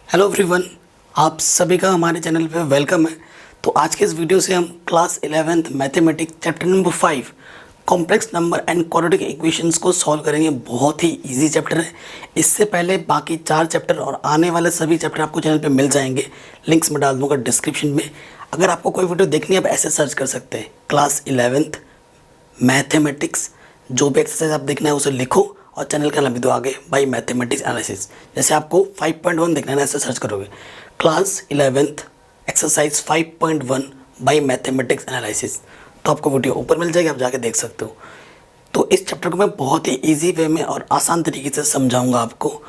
Hello everyone, आप सभी का हमारे चैनल पे वेलकम है। तो आज के इस वीडियो से हम class 11th mathematics chapter number 5 complex number and quadratic equations को सॉल्व करेंगे। बहुत ही इजी चैप्टर है। इससे पहले बाकी 4 चैप्टर और आने वाले सभी चैप्टर आपको चैनल पे मिल जाएंगे। लिंक्स में डाल दूंगा डिस्क्रिप्शन में। अगर आपको कोई वीडियो देखनी है आप ऐसे सर्च कर सकते हैं, क्लास 11th मैथमेटिक्स। जो भी एक्सरसाइज आप देखना है उसे लिखो और चैनल का नाम भी दो आगे बाई मैथमेटिक्स एनालिसिस। जैसे आपको 5.1 देखना है ना, ऐसे सर्च करोगे class 11th exercise 5.1 by mathematics analysis, तो आपको वीडियो ऊपर मिल जाएगी, आप जाके देख सकते हो। तो इस चैप्टर को मैं बहुत ही इजी वे में और आसान तरीके से समझाऊंगा आपको।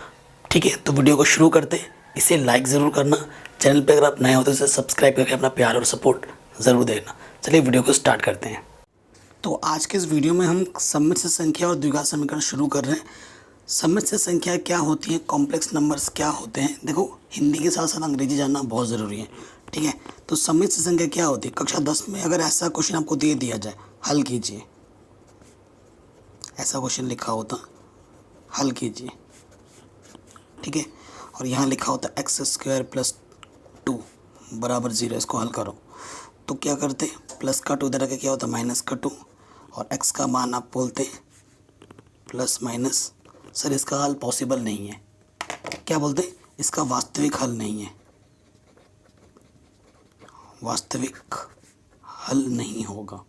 ठीक है, तो वीडियो को शुरू करते हैं। इसे लाइक ज़रूर करना, चैनल पर अगर आप नए हो तो इसे सब्सक्राइब करके अपना प्यार और सपोर्ट ज़रूर देना। चलिए वीडियो को स्टार्ट करते हैं। तो आज के इस वीडियो में हम सम्मिश्र संख्या और द्विघात समीकरण शुरू कर रहे हैं। सम्मिश्र संख्या क्या होती है, कॉम्प्लेक्स नंबर्स क्या होते हैं। देखो, हिंदी के साथ साथ अंग्रेजी जानना बहुत ज़रूरी है। ठीक है, तो सम्मिश्र संख्या क्या होती है। कक्षा 10 में अगर ऐसा क्वेश्चन आपको दे दिया जाए, हल कीजिए, ऐसा क्वेश्चन लिखा होता, हल कीजिए। ठीक है, और यहाँ लिखा होता x² + 2 = 0, इसको हल करो। तो क्या करते, प्लस का 2 इधर आके क्या होता, माइनस का 2, और x का मान आप बोलते प्लस माइनस। सर इसका हल पॉसिबल नहीं है, क्या बोलते, इसका वास्तविक हल नहीं है, वास्तविक हल नहीं होगा।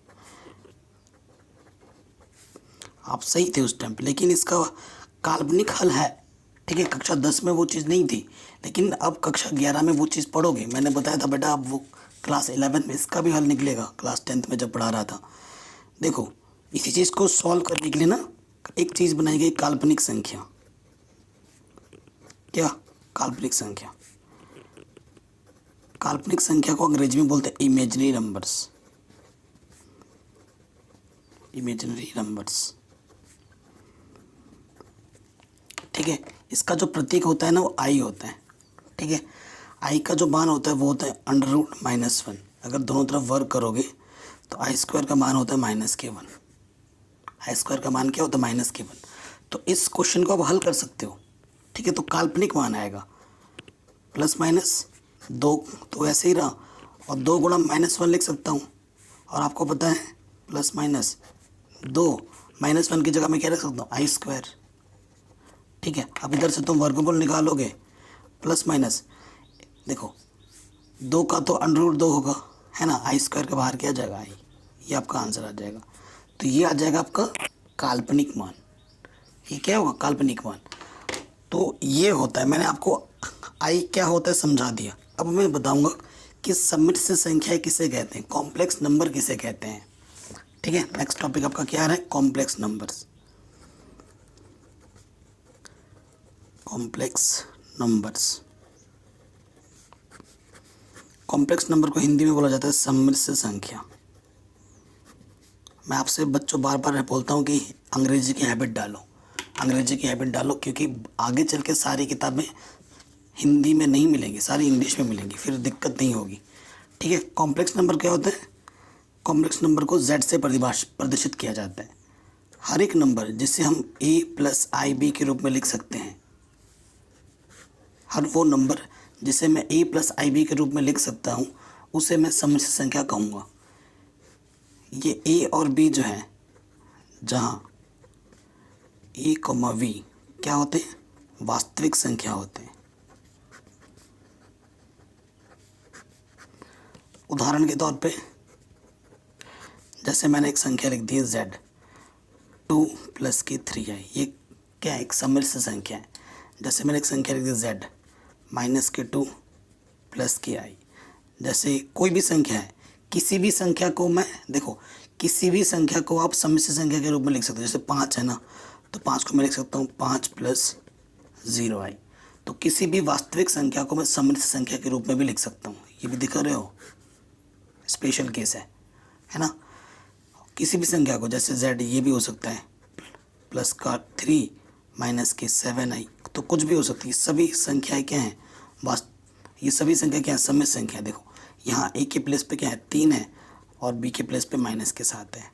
आप सही थे उस टाइम पे, लेकिन इसका काल्पनिक हल है। ठीक है, कक्षा 10 में वो चीज़ नहीं थी, लेकिन अब कक्षा 11 में वो चीज़ पढ़ोगे। मैंने बताया था बेटा, अब वो क्लास 11 में इसका भी हल निकलेगा, क्लास 10th में जब पढ़ा रहा था। देखो, इसी चीज़ को सॉल्व करने के लिए ना एक चीज़ बनाई गई, काल्पनिक संख्या। क्या, काल्पनिक संख्या। काल्पनिक संख्या को अंग्रेजी में बोलते हैं इमेजिनरी नंबर्स, इमेजिनरी नंबर्स। ठीक है, इसका जो प्रतीक होता है ना वो आई होता है। ठीक है, आई का जो मान होता है वो होता है √-1। अगर दोनों तरफ वर्ग करोगे तो i² का मान होता है -k1। i² का मान क्या होता है, -k1। तो इस क्वेश्चन को आप हल कर सकते हो। ठीक है, तो काल्पनिक मान आएगा +-2 तो ऐसे ही रहा, और 2 गुणा -1 लिख सकता हूँ। और आपको पता है +-2 -1 की जगह मैं क्या रख सकता हूँ, i²। ठीक है, अब इधर से तुम वर्गमूल निकालोगे, प्लस माइनस, देखो 2 का तो √2 होगा, है ना, i² के बाहर क्या जाएगा, आई। ये आपका आंसर आ जाएगा। तो ये आ जाएगा आपका काल्पनिक मान। ये क्या होगा, काल्पनिक मान। तो ये होता है, मैंने आपको आई क्या होता है समझा दिया। अब मैं बताऊंगा कि सम्मिश्र संख्या किसे कहते हैं, कॉम्प्लेक्स नंबर किसे कहते हैं। ठीक है, नेक्स्ट टॉपिक आपका क्या है, complex numbers. Complex numbers, complex number को हिंदी में बोला जाता है सम्मिश्र संख्या। मैं आपसे बच्चों बार बार बोलता हूँ कि अंग्रेजी की हैबिट डालो, अंग्रेजी की हैबिट डालो, क्योंकि आगे चल के सारी किताबें हिंदी में नहीं मिलेंगी, सारी इंग्लिश में मिलेंगी, फिर दिक्कत नहीं होगी। ठीक है, कॉम्प्लेक्स नंबर क्या होता है, कॉम्प्लेक्स नंबर को z से प्रदर्शित किया जाता है। हर एक नंबर जिसे हम a + ib के रूप में लिख सकते हैं, हर वो नंबर जिसे मैं a + ib के रूप में लिख सकता हूँ उसे मैं सम्मिश्र संख्या कहूँगा। ये a और b जो है, जहाँ a, v क्या होते हैं, वास्तविक संख्या होते हैं। उदाहरण के तौर पे जैसे मैंने एक संख्या लिख दी है z, 2 + k 3i, ये क्या है, एक सम्मिश्र संख्या है। जैसे मैंने एक संख्या लिख दी z, -k2 + ki। जैसे कोई भी संख्या है, किसी भी संख्या को मैं, देखो किसी भी संख्या को आप सम्मिश्र संख्या के रूप में लिख सकते हो। जैसे 5 है ना, तो 5 को मैं लिख सकता हूँ 5 + 0i। तो किसी भी वास्तविक संख्या को मैं सम्मिश्र संख्या के रूप में भी लिख सकता हूँ। ये भी दिखा रहे हो, स्पेशल केस है ना। किसी भी संख्या को, जैसे z, ये भी हो सकता है +3 - 7i, तो कुछ भी हो सकती है। सभी संख्याएं क्या हैं, ये सभी संख्या क्या है, सम्मिश्र संख्या। देखो यहाँ a के प्लेस पे क्या है, 3 है, और b के प्लेस पे माइनस के साथ है।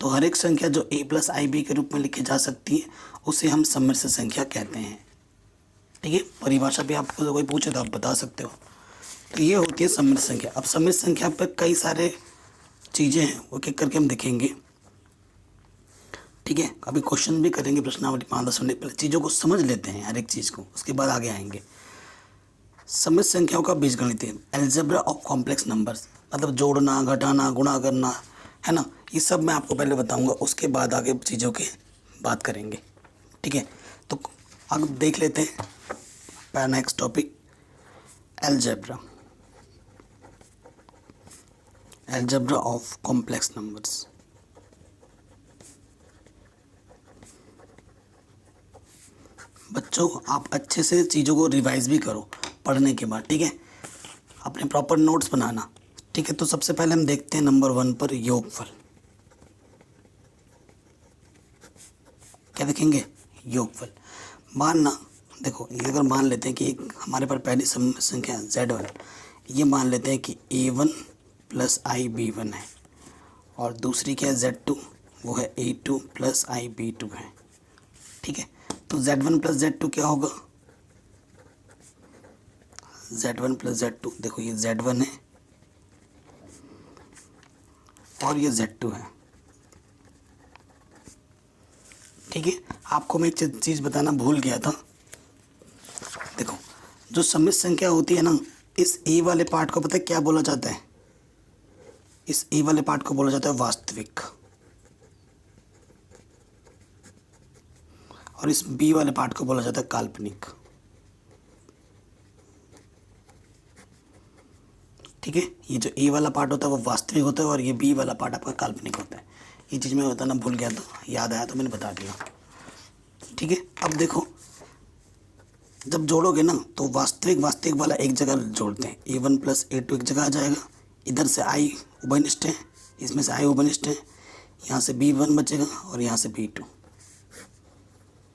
तो हर एक संख्या जो a + ib के रूप में लिखी जा सकती है उसे हम सम्मिश्र संख्या कहते हैं। ठीक है, परिभाषा भी आपको कोई पूछे तो आप बता सकते हो। तो ये होती है सम्मिलित संख्या। अब सम्मिलित संख्या पर कई सारे चीज़ें हैं, वो एक करके हम देखेंगे। ठीक है, अभी क्वेश्चन भी करेंगे प्रश्नावली 5-10 मिनट पहले, चीज़ों को समझ लेते हैं हर एक चीज़ को, उसके बाद आगे आएंगे। सम्मिलित संख्याओं का बीजगणित, एल्जेब्रा ऑफ कॉम्प्लेक्स नंबर्स, मतलब जोड़ना, घटाना, गुणा करना, है ना, ये सब मैं आपको पहले बताऊंगा, उसके बाद आगे चीज़ों की बात करेंगे। ठीक है, तो अब देख लेते हैं next topic, algebra, algebra of complex numbers. बच्चों आप अच्छे से चीज़ों को रिवाइज भी करो पढ़ने के बाद। ठीक है, अपने प्रॉपर नोट्स बनाना। ठीक है, तो सबसे पहले हम देखते हैं नंबर 1 पर योगफल। क्या देखेंगे? योगफल। मानना, देखो ये अगर मान लेते हैं कि एक हमारे पास पहली संख्या Z1, ये मान लेते हैं कि A1 प्लस IB1 है, और दूसरी क्या है Z2, वो है A2 प्लस IB2 है। ठीक है, तो Z1 प्लस Z2 क्या होगा? Z1 प्लस Z2, देखो ये Z1 है और ये Z2 है। ठीक है, आपको मैं एक चीज़ बताना भूल गया था। देखो जो सम्मिलित संख्या होती है ना, इस ए वाले पार्ट को पता है क्या बोला जाता है? इस ए वाले पार्ट को बोला जाता है वास्तविक, और इस बी वाले पार्ट को बोला जाता है काल्पनिक। ठीक है, ये जो ए वाला पार्ट होता है वो वास्तविक होता है, और ये बी वाला पार्ट आपका काल्पनिक होता है। ये चीज़ मैं बताना भूल गया था, याद आया तो मैंने बता दिया। ठीक है, अब देखो जब जोड़ोगे ना तो वास्तविक वाला एक जगह जोड़ते हैं, A1 प्लस A2 एक जगह आ जाएगा, इधर से I उभयनिष्ठ है, इसमें से I उभयनिष्ठ है, यहाँ से B1 बचेगा और यहाँ से B2,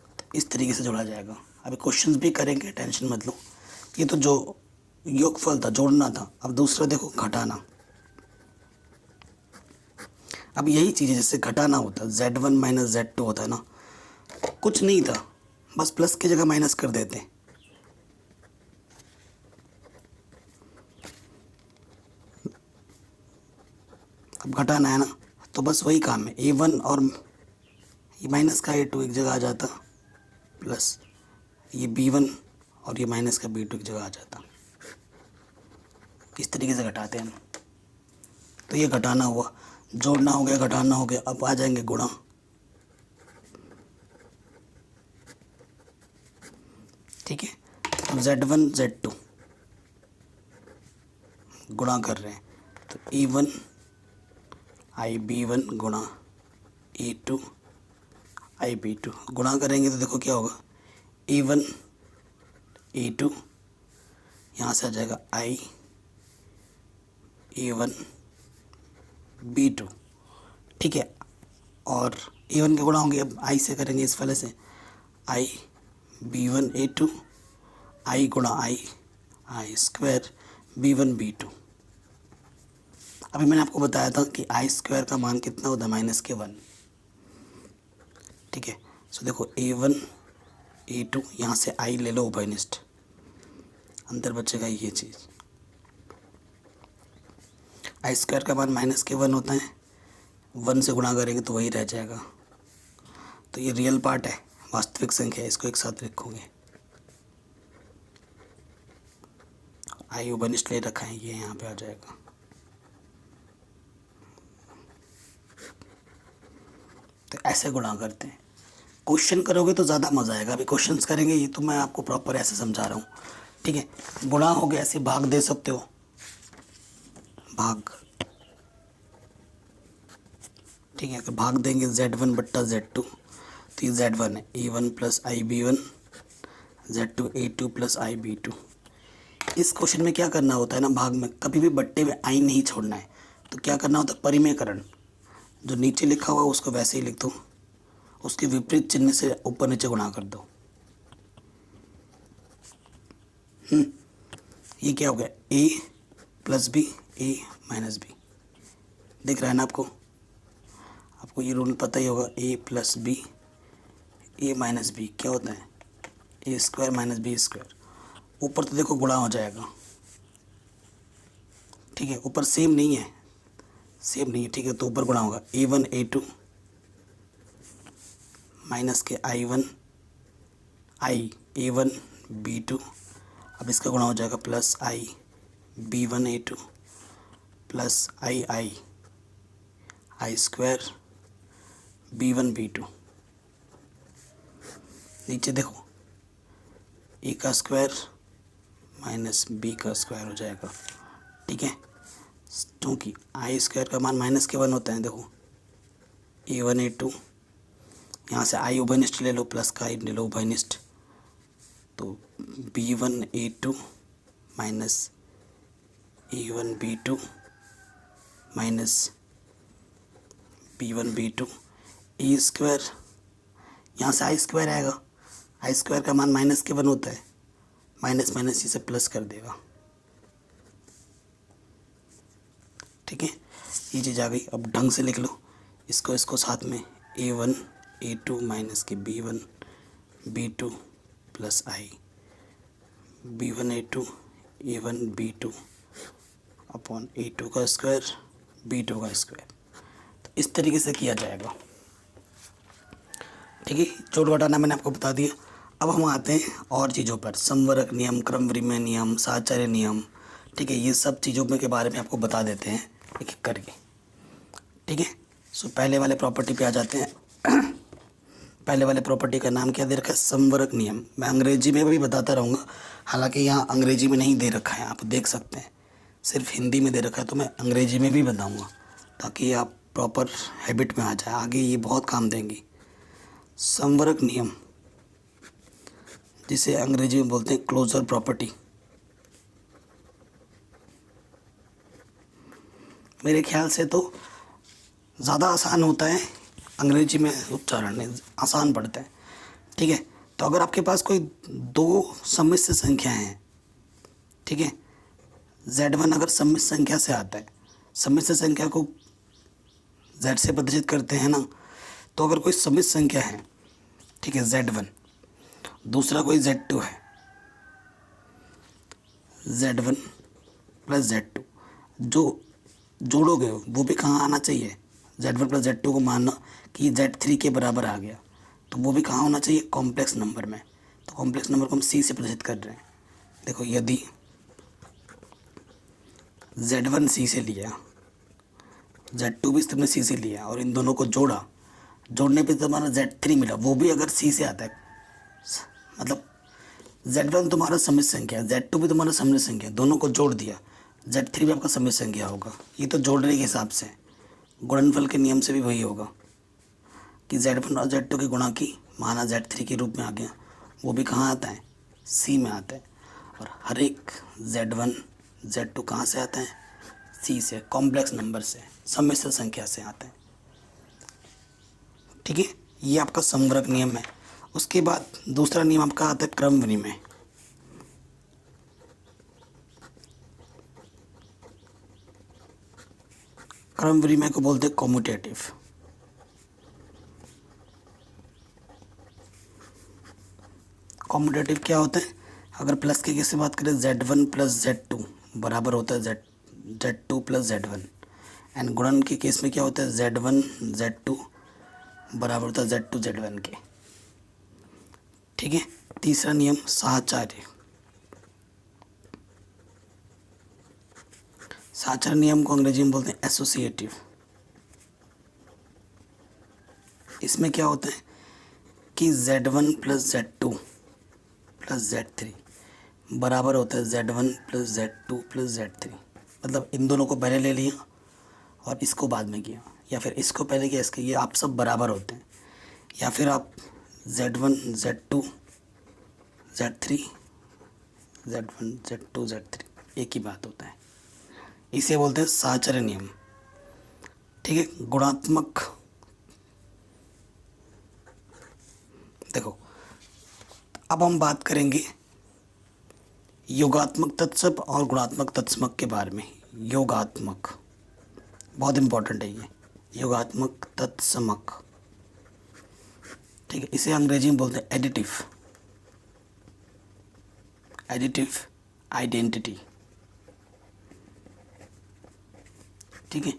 तो इस तरीके से जोड़ा जाएगा। अभी क्वेश्चंस भी करेंगे, टेंशन मत लो। ये तो जो योगफल था, जोड़ना था। अब दूसरा देखो घटाना। अब यही चीज़ है जैसे घटाना होता है, Z1 माइनस Z2 होता है ना, कुछ नहीं था, बस प्लस की जगह माइनस कर देते हैं। अब घटाना है ना, तो बस वही काम है, A1 और ये माइनस का A2 एक जगह आ जाता, प्लस ये B1 और ये माइनस का B2 एक जगह आ जाता। इस तरीके से घटाते हैं हम। तो ये घटाना हुआ, जोड़ना हो गया, घटाना हो गया। अब आ जाएंगे गुणा। ठीक है, तो Z1 Z2 गुणा कर रहे हैं, तो A1 IB1 गुणा A2 IB2 गुणा करेंगे तो देखो क्या होगा, A1 A2, यहाँ से आ जाएगा I A1 B2। ठीक है, और A1 के गुणा होंगे, अब I से करेंगे इस वाले से, I B1 A2 I गुणा I स्क्वायर B1 B2। अभी मैंने आपको बताया था कि I स्क्वायर का मान कितना होता है, -1। ठीक है, सो देखो A1 A2, यहाँ से I ले लो उभयनिष्ठ, अंदर बचेगा ये चीज़। I स्क्वायर का मान -1 होता है, 1 से गुणा करेंगे तो वही रह जाएगा। तो ये रियल पार्ट है, वास्तविक संख्या है, इसको एक साथ लिखोगे। I उभयनिष्ठ ले रखा है, ये यहाँ पे आ जाएगा। तो ऐसे गुणा करते हैं। क्वेश्चन करोगे तो ज़्यादा मज़ा आएगा। अभी क्वेश्चंस करेंगे, ये तो मैं आपको प्रॉपर ऐसे समझा रहा हूँ। ठीक है, गुणा हो गया, ऐसे भाग दे सकते हो, भाग। ठीक है, अगर भाग देंगे Z1 बट्टा Z2, तो ये Z1 है A1 plus IB1, Z2 A2 plus IB2। इस क्वेश्चन में क्या करना होता है ना, भाग में कभी भी बट्टे में I नहीं छोड़ना है। तो क्या करना होता है, परिमेयकरण, जो नीचे लिखा हुआ उसको वैसे ही लिख दो, उसके विपरीत चिन्ह से ऊपर नीचे गुणा कर दो। ये क्या हो गया, A plus B A minus B, दिख रहा है ना आपको? आपको ये रूल पता ही होगा, A plus B A minus B क्या होता है, ए स्क्वायर माइनस बी स्क्वायर। ऊपर तो देखो गुणा हो जाएगा, ठीक है, ऊपर सेम नहीं है, सेम नहीं है, ठीक है, तो ऊपर गुणा होगा A1 A2 माइनस के I1 I A1 B2, अब इसका गुणा हो जाएगा plus I B1 A2 plus I square B1 B2। नीचे देखो ए का स्क्वायर माइनस बी का स्क्वायर हो जाएगा, ठीक है, क्योंकि आई स्क्वायर का मान माइनस के 1 होता है। देखो A1 A2, यहाँ से आई उभयनिष्ठ ले लो, प्लस का आई ले लो उभयनिष्ठ, तो B1 A2 minus A1 B2 minus B1 B2 ए स्क्वायर, यहाँ से आई स्क्वायर आएगा, आई स्क्वायर का मान माइनस के 1 होता है, माइनस माइनस इसे प्लस कर देगा, ठीक है, ये चीज़ आ गई। अब ढंग से लिख लो इसको साथ में A1 A2 माइनस के B1 B2 प्लस आई B1 A2 A1 B2 upon A2 का स्क्वायर B2 का स्क्वायर। तो इस तरीके से किया जाएगा, ठीक है, जोड़ घटाना मैंने आपको बता दिया। अब हम आते हैं और चीज़ों पर, समवरक नियम, क्रमविनिमय नियम, साहचर्य नियम, ठीक है, ये सब चीज़ों के बारे में आपको बता देते हैं एक एक करके, ठीक है। सो पहले वाले प्रॉपर्टी पे आ जाते हैं। पहले वाले प्रॉपर्टी का नाम क्या दे रखा है, समवरक नियम। मैं अंग्रेजी में भी बताता रहूँगा, हालांकि यहाँ अंग्रेजी में नहीं दे रखा है, आप देख सकते हैं, सिर्फ हिंदी में दे रखा है, तो मैं अंग्रेजी में भी बताऊँगा ताकि आप प्रॉपर हैबिट में आ जाए, आगे ये बहुत काम देंगी। समवरक नियम, जिसे अंग्रेजी में बोलते हैं क्लोजर प्रॉपर्टी, मेरे ख्याल से तो ज़्यादा आसान होता है अंग्रेजी में उच्चारण, आसान पड़ता है, ठीक है। तो अगर आपके पास कोई दो सम्मिश्र संख्या हैं, ठीक है, Z1 अगर सम्मिश्र संख्या से आता है, सम्मिश्र संख्या को Z से प्रदर्शित करते हैं ना, तो अगर कोई सम्मिश्र संख्या है, ठीक है, Z1, दूसरा कोई Z2 है, Z1 प्लस Z2, जो जोड़ोगे वो भी कहाँ आना चाहिए, Z1 प्लस Z2 को मानना कि Z3 के बराबर आ गया, तो वो भी कहाँ होना चाहिए, कॉम्प्लेक्स नंबर में। तो कॉम्प्लेक्स नंबर को हम C से प्रदर्शित कर रहे हैं। देखो यदि Z1 C से लिया, Z2 भी तुमने C से लिया और इन दोनों को जोड़ा, जोड़ने पे तुम्हारा Z3 मिला, वो भी अगर C से आता है, मतलब Z1 तुम्हारा सम्मिश्र संख्या है, Z2 भी तुम्हारा सम्मिश्र संख्या है, दोनों को जोड़ दिया, Z3 भी आपका सम्मिश्र संख्या होगा। ये तो जोड़ने के हिसाब से, गुणनफल के नियम से भी वही होगा कि Z1 और Z2 की गुणा की माना Z3 के रूप में आ गया, वो भी कहाँ आता है, C में आता है। और हर एक Z1 Z2 कहाँ से आता है, C से, कॉम्प्लेक्स नंबर से, सम्मिश्र संख्या से आता है, ठीक है। ये आपका समवरक नियम है। उसके बाद दूसरा नियम आपका आता है क्रम विनिमय। क्रम विनिमय को बोलते हैं कॉम्यूटेटिव। कॉम्यूटेटिव क्या होता है, अगर प्लस के केस से बात करें, Z1 प्लस Z2 बराबर होता है Z2 प्लस Z1, एंड गुणन के केस में क्या होता है, Z1 Z2 बराबर होता है Z2 Z1 के, ठीक है। तीसरा नियम साहचर्य। साहचर्य नियम को अंग्रेजी में बोलते हैं एसोसिएटिव। इसमें क्या होता है कि Z1 plus Z2 plus Z3 बराबर होता है Z1 plus Z2 plus Z3, मतलब इन दोनों को पहले ले लिया और इसको बाद में किया, या फिर इसको पहले किया, इसके, ये आप सब बराबर होते हैं, या फिर आप Z1 Z2 Z3 Z1 Z2 Z3 एक ही बात होता है, इसे बोलते हैं साहचर्य नियम, ठीक है। गुणात्मक, देखो अब हम बात करेंगे योगात्मक तत्सम और गुणात्मक तत्समक के बारे में। योगात्मक बहुत इंपॉर्टेंट है ये, योगात्मक तत्समक, ठीक है, इसे अंग्रेजी में बोलते हैं एडिटिव। Additive identity. ठीक है,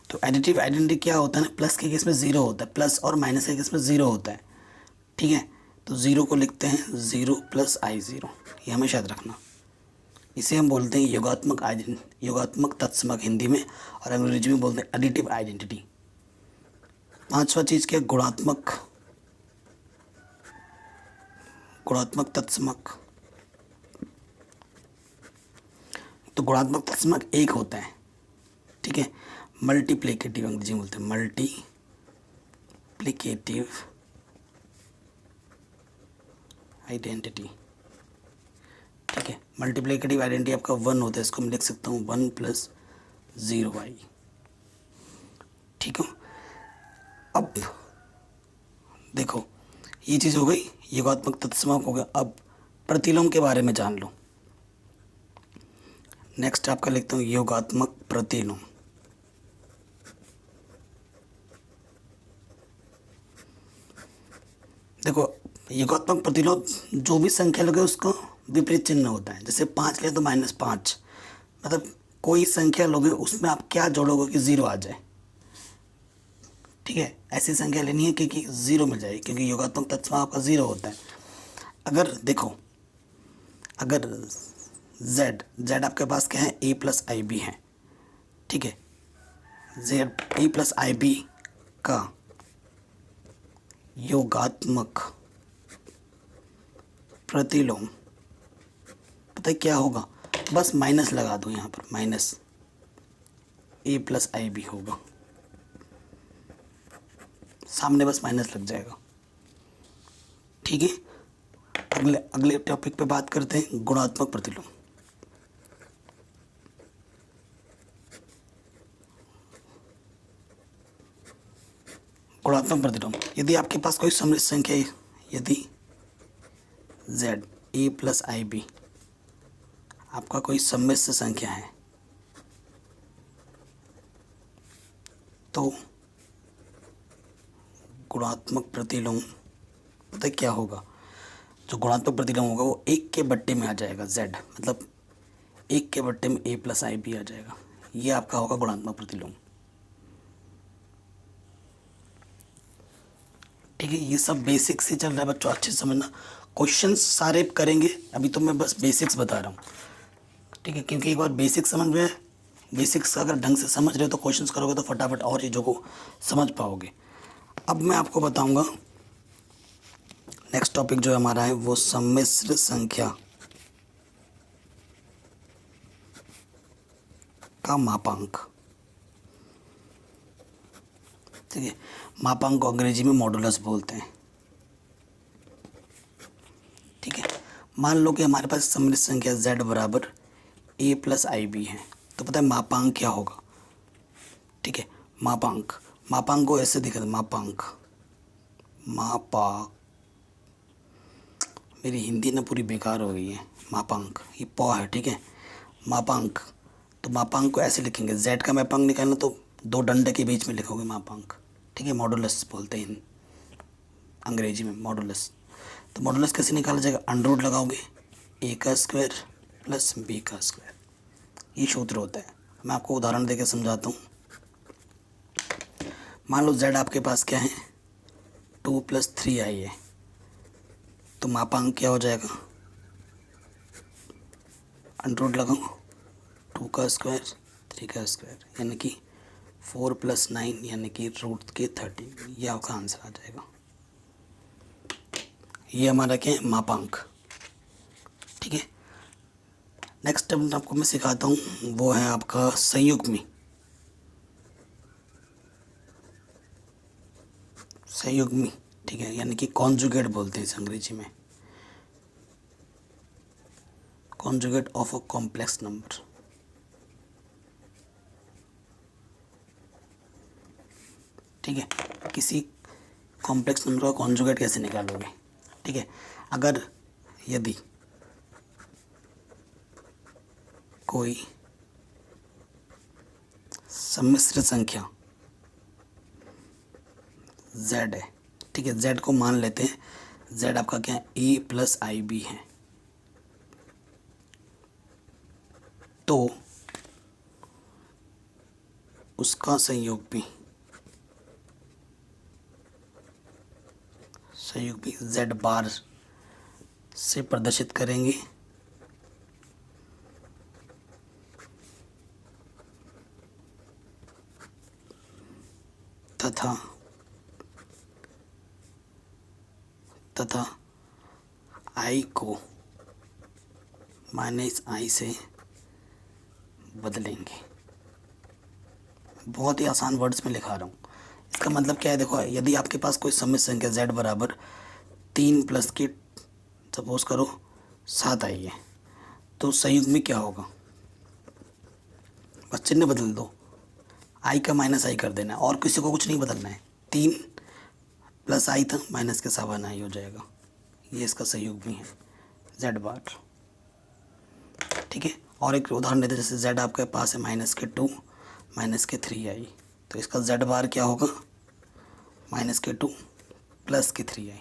तो एडिटिव आइडेंटिटी क्या होता है ना, प्लस के केस में ज़ीरो होता है, प्लस और माइनस के केस में ज़ीरो होता है। ठीक है, तो ज़ीरो को लिखते हैं ज़ीरो प्लस आई ज़ीरो, ये हमेशा याद रखना। इसे हम बोलते हैं योगात्मक तत्समक हिंदी में, और अंग्रेजी में बोलते हैं एडिटिव आइडेंटिटी। पांचवा चीज़ क्या, गुणात्मक तत्समक। तो गुणात्मक तत्समक एक होता है। ठीक है, मल्टीप्लिकेटिव अंग्रेजी में बोलते हैं मल्टीप्लिकेटिव आइडेंटिटी। ठीक है, मल्टीप्लिकेटिव आइडेंटिटी आपका वन होता है, इसको मैं लिख सकता हूँ वन प्लस ज़ीरो आई। ठीक है, अब देखो ये चीज़ हो गई, योगात्मक तत्समक हो गया। अब प्रतिलोम के बारे में जान लो। नेक्स्ट आपका लिखता हूँ योगात्मक प्रतिलोम। देखो योगात्मक प्रतिलोम जो भी संख्या लगे उसको विपरीत चिन्ह होता है। जैसे 5 ले तो -5, मतलब कोई संख्या लोगे उसमें आप क्या जोड़ोगे कि ज़ीरो आ जाए। ठीक है, ऐसी संख्या लेनी है क्योंकि ज़ीरो मिल जाए, क्योंकि योगात्मक तत्समक आपका ज़ीरो होता है। अगर देखो, अगर z आपके पास क्या है, a प्लस आई बी है। ठीक है, z a plus i b का योगात्मक प्रतिलोम पता है क्या होगा, बस माइनस लगा दो यहाँ पर, minus a plus i b होगा, सामने बस माइनस लग जाएगा। ठीक है, अगले टॉपिक पे बात करते हैं गुणात्मक प्रतिलोम। गुणात्मक प्रतिलोम, यदि आपके पास कोई सम्मिश्र संख्या है, यदि z a plus i b आपका कोई सम्मिश्र संख्या है, तो गुणात्मक प्रतिलोम पता है क्या होगा, जो गुणात्मक प्रतिलोम होगा वो एक के बट्टे में आ जाएगा, z मतलब एक के बट्टे में a प्लस आई बी आ जाएगा, ये आपका होगा गुणात्मक प्रतिलोम। ठीक है, ये सब बेसिक्स से चल रहा है बच्चों, अच्छे से समझना। क्वेश्चन सारे करेंगे, अभी तो मैं बस बेसिक्स बता रहा हूँ। ठीक है, क्योंकि एक बार बेसिक्स समझ में, बेसिक्स अगर ढंग से समझ रहे हो तो क्वेश्चंस करोगे तो फटाफट और चीज़ों को समझ पाओगे। अब मैं आपको बताऊंगा नेक्स्ट टॉपिक जो हमारा है वो सम्मिश्र संख्या का मापांक। ठीक है, मापांक को अंग्रेजी में मॉडुलस बोलते हैं। ठीक है, मान लो कि हमारे पास सम्मिश्र संख्या z बराबर a प्लस आई बी है, तो पता है मापांक क्या होगा। ठीक है, मापांक को ऐसे दिखा, मापांक मेरी हिंदी ना पूरी बेकार हो गई है। मापांक ये प है। ठीक है, मापांक, तो मापांक को ऐसे लिखेंगे, z का मापांक निकालना तो दो डंडे के बीच में लिखोगे मापांक। ठीक है, मॉडुलस बोलते हैं अंग्रेजी में, मॉडुलस। तो मॉडुलस कैसे निकाला जाएगा, अंडर लगाओगे a का स्क्वायर प्लस b का स्क्वायर, ये सूत्र होता है। मैं आपको उदाहरण देकर समझाता हूँ। मान लो z आपके पास क्या है, 2 + 3i है, तो मापांक क्या हो जाएगा, अंडर लगाओ 2 का स्क्वायर 3 का स्क्वायर, यानी कि 4 + 9 यानी कि √13, ये आपका आंसर आ जाएगा। ये हमारा क्या है, मापांक। ठीक है, नेक्स्ट टर्म आपको मैं सिखाता हूँ, वो है आपका संयुग्मी। ठीक है, यानी कि कॉन्जुगेट बोलते हैं इसे अंग्रेजी में, conjugate of a complex number. ठीक है, किसी कॉम्प्लेक्स नंबर का कॉन्जुगेट कैसे निकालोगे। ठीक है, अगर यदि कोई सम्मिश्र संख्या z है, ठीक है, z को मान लेते हैं, z आपका क्या है, a प्लस आई बी है। तो उसका संयोग भी z बार से प्रदर्शित करेंगे तथा I को -i से बदलेंगे। बहुत ही आसान वर्ड्स में लिखा रहा हूँ। इसका मतलब क्या है, देखो यदि आपके पास कोई सम्मिश्र संख्या z बराबर 3 प्लस की सपोज करो 7 आई है, तो संयुग्मी क्या होगा, बस चिन्ह बदल दो, i का -i कर देना है और किसी को कुछ नहीं बदलना है। 3 प्लस i था, माइनस के सावन i हो जाएगा। ये इसका संयुग्मी है z बार। ठीक है, और एक उदाहरण देते हैं, जैसे z आपके पास है -2 -3i, तो इसका z बार क्या होगा, -2 प्लस के 3i।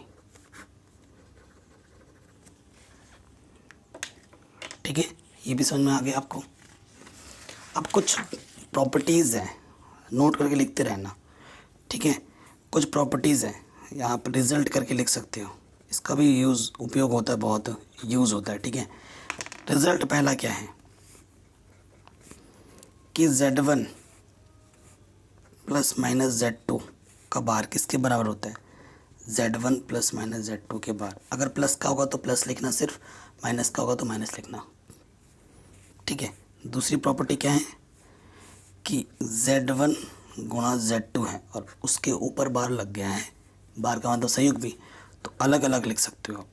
ठीक है, ये भी समझ में आ गया आपको। अब कुछ प्रॉपर्टीज़ हैं, नोट करके लिखते रहना। ठीक है, कुछ प्रॉपर्टीज़ हैं, यहाँ पर रिजल्ट करके लिख सकते हो, इसका भी उपयोग होता है, बहुत यूज़ होता है। ठीक है, रिजल्ट पहला क्या है कि z1 प्लस माइनस z2 का बार किसके बराबर होता है, z1 प्लस माइनस z2 के बार। अगर प्लस का होगा तो प्लस लिखना, सिर्फ माइनस का होगा तो माइनस लिखना। ठीक है, दूसरी प्रॉपर्टी क्या है कि z1 गुणा z2 है और उसके ऊपर बार लग गया है, बार का मतलब संयुग भी, तो अलग अलग लिख सकते हो आप,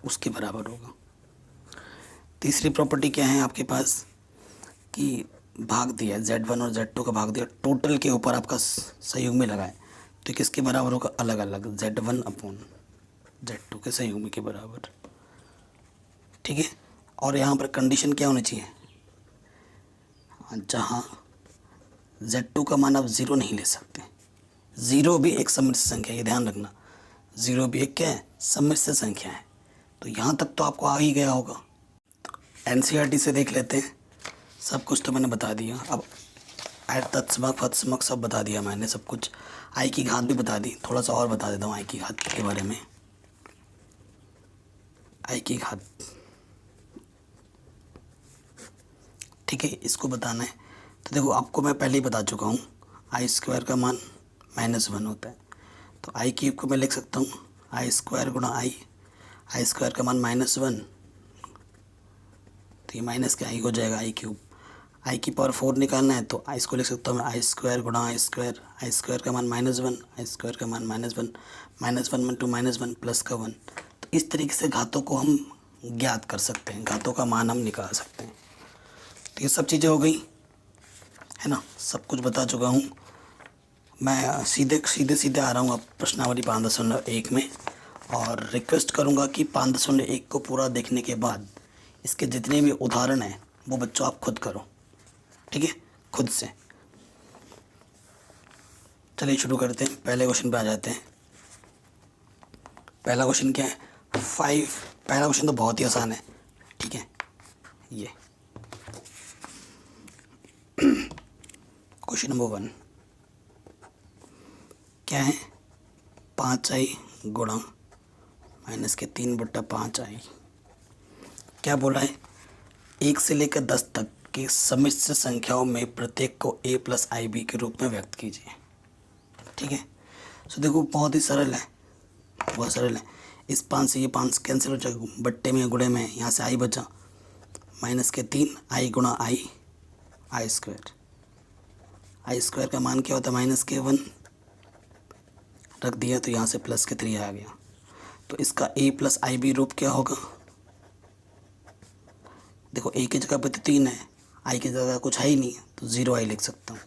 उसके बराबर होगा। तीसरी प्रॉपर्टी क्या है आपके पास कि भाग दिया z1 और z2 का भाग दिया, टोटल के ऊपर आपका संयुग में लगाए, तो किसके बराबर होगा, अलग अलग, z1 अपॉन z2 के संयुग में के बराबर। ठीक है, और यहाँ पर कंडीशन क्या होनी चाहिए, जहाँ z2 का मान आप 0 नहीं ले सकते। 0 भी एक सम्मिश्र संख्या है, ये ध्यान रखना, 0 भी एक क्या है, सम्मिश्र संख्या है। तो यहाँ तक तो आपको आ ही गया होगा। एनसीईआरटी से देख लेते हैं, सब कुछ तो मैंने बता दिया। अब तत्समक फत्समक सब बता दिया मैंने, सब कुछ, आई की घात भी बता दी। थोड़ा सा और बता देता हूँ आई की घात के बारे में। आई की घात, ठीक है, इसको बताना है। तो देखो आपको मैं पहले ही बता चुका हूँ, आई स्क्वायर का मान -1 होता है, तो आई क्यूब को मैं लिख सकता हूँ आई स्क्वायर गुणा आई स्क्वायर का मान -1, तो ये माइनस का आई हो जाएगा आई क्यूब। आई की पावर 4 निकालना है तो इसको लिख सकता हूँ आई स्क्वायर गुणा आई स्क्वायर का मान -1, आई स्क्वायर का मान -1, -1 × -1 प्लस का 1। तो इस तरीके से घातों को हम ज्ञात कर सकते हैं, घातों का मान हम निकाल सकते हैं। तो ये सब चीज़ें हो गई है ना, सब कुछ बता चुका हूँ मैं। सीधे आ रहा हूँ अब प्रश्नावली 5.1 में, और रिक्वेस्ट करूँगा कि 5.1 को पूरा देखने के बाद इसके जितने भी उदाहरण हैं वो बच्चों आप खुद करो। ठीक है, खुद से। चलिए शुरू करते हैं, पहले क्वेश्चन पे आ जाते हैं। पहला क्वेश्चन क्या है, 5। पहला क्वेश्चन तो बहुत ही आसान है। ठीक है, ये क्वेश्चन नंबर 1 क्या है, 5i गुणा -3/5i। क्या बोला है, 1 से लेकर 10 तक के सम्मिश्र संख्याओं में प्रत्येक को a + ib के रूप में व्यक्त कीजिए। ठीक है, सो देखो बहुत ही सरल है, बहुत सरल है। इस 5 से ये 5 कैंसिल हो जाएगा, बट्टे में गुणे में, यहाँ से i बचा, -3 i गुणा आई स्क्वायर का मान क्या होता है, -1 रख दिया, तो यहाँ से +3 आ गया। तो इसका a + ib रूप क्या होगा, देखो a की जगह पे तो 3 है, i की जगह कुछ है ही नहीं, तो 0i लिख सकता हूँ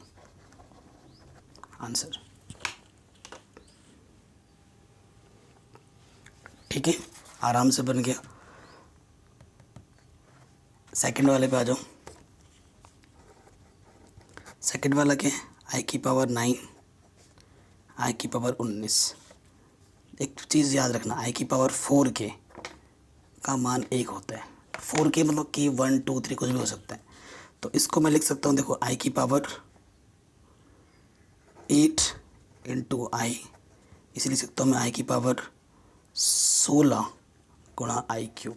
आंसर। ठीक है, आराम से बन गया। सेकंड वाले पे आ जाओ। सेकंड वाला क्या है, i की पावर 9, i की पावर 19। एक चीज़ याद रखना, i की पावर 4 का मान 1 होता है, फोर के मतलब कि 1 2 3 कुछ भी हो सकता है। तो इसको मैं लिख सकता हूँ, देखो आई की पावर 8 इंटू आई, इसे लिख सकता हूँ मैं आई की पावर 16 गुणा आई क्यूब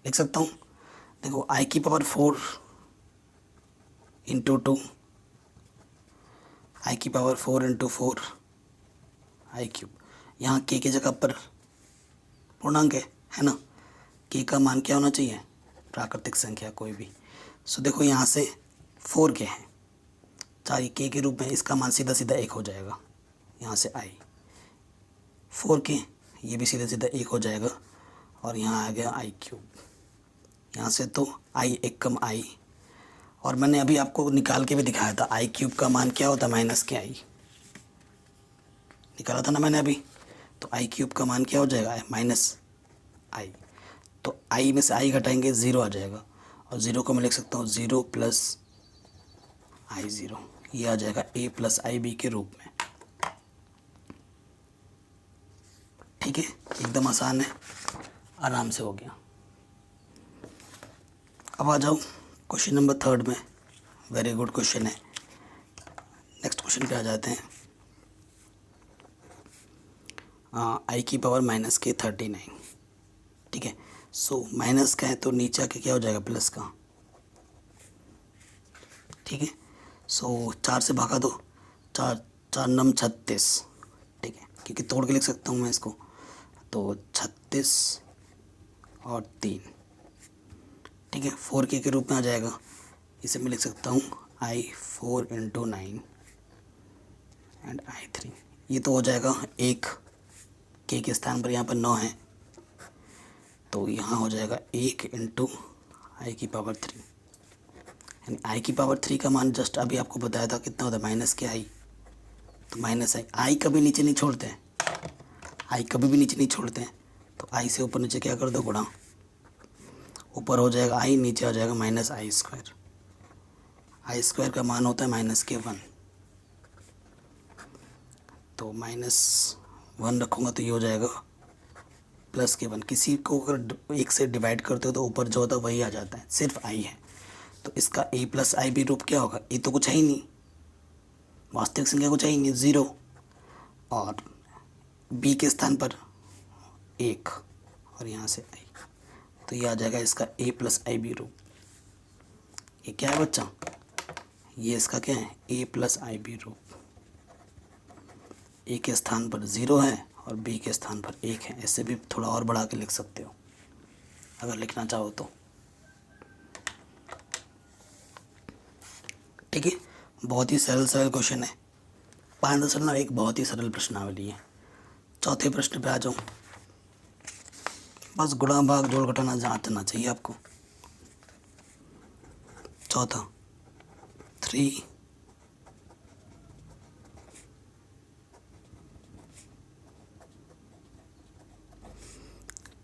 लिख सकता हूँ। देखो आई की पावर 4 इंटू 2, आई की पावर 4 इंटू 4 आई क्यूब। यहाँ के की जगह पर पूर्णांक है ना, के का मान क्या होना चाहिए, प्राकृतिक संख्या कोई भी। सो देखो यहाँ से 4 के हैं, 4 के रूप में, इसका मान सीधा सीधा 1 हो जाएगा। यहाँ से आई 4 के, ये भी सीधा सीधा 1 हो जाएगा। और यहाँ आ गया आई क्यूब, यहाँ से तो आई 1 कम आई, और मैंने अभी आपको निकाल के भी दिखाया था आई क्यूब का मान क्या होता है, माइनस के आई निकाला था ना मैंने अभी। तो आई क्यूब का मान क्या हो जाएगा, माइनस आई। तो आई में से आई घटाएंगे 0 आ जाएगा, और 0 को मैं लिख सकता हूँ 0 प्लस आई 0, ये आ जाएगा a प्लस आई बी के रूप में। ठीक है, एकदम आसान है, आराम से हो गया। अब आ जाओ क्वेश्चन नंबर 3 में, वेरी गुड क्वेश्चन है। नेक्स्ट क्वेश्चन पे आ जाते हैं। आई की पावर माइनस के 39, ठीक है। सो माइनस का है तो नीचे आके क्या हो जाएगा, प्लस का, ठीक है। सो 4 से भागा दो, 4 4 नम 36, ठीक है, क्योंकि तोड़ के लिख सकता हूँ मैं इसको। तो 36 और 3, ठीक है, 4 के रूप में आ जाएगा। इसे मैं लिख सकता हूँ आई 4 इंटू 9 एंड आई 3। ये तो हो जाएगा, एक के स्थान पर यहाँ पर 9 है, तो यहाँ हो जाएगा 1 इंटू आई की पावर 3, यानी आई की पावर 3 का मान जस्ट अभी आपको बताया था कितना होता है, माइनस के आई। तो माइनस आई, आई कभी नीचे नहीं छोड़ते हैं, आई कभी भी नीचे नहीं छोड़ते हैं। तो आई से ऊपर नीचे क्या कर दो, गुणा, ऊपर हो जाएगा आई, नीचे आ जाएगा माइनस आई स्क्वायर। आई स्क्वायर का मान होता है माइनस के 1, तो -1 रखूँगा तो ये हो जाएगा प्लस के 1। किसी को अगर 1 से डिवाइड करते हो तो ऊपर जो होता है वही आ जाता है, सिर्फ आई है। तो इसका a प्लस आई बी रूप क्या होगा, ए तो कुछ है ही नहीं, वास्तविक संख्या कुछ है ही नहीं, 0, और b के स्थान पर 1, और यहाँ से आई, तो ये आ जाएगा इसका a प्लस आई बी रूप। ये क्या है बच्चा, ये इसका क्या है, a प्लस आई बी रूप। a के स्थान पर 0 है और b के स्थान पर 1 है। ऐसे भी थोड़ा और बढ़ा के लिख सकते हो अगर लिखना चाहो तो, ठीक है। बहुत ही सरल क्वेश्चन है। 5 एक बहुत ही सरल प्रश्नावली है। चौथे प्रश्न पे आ जाऊँ। बस गुणा भाग जोड़ घटाना जानना चाहिए आपको। चौथा 3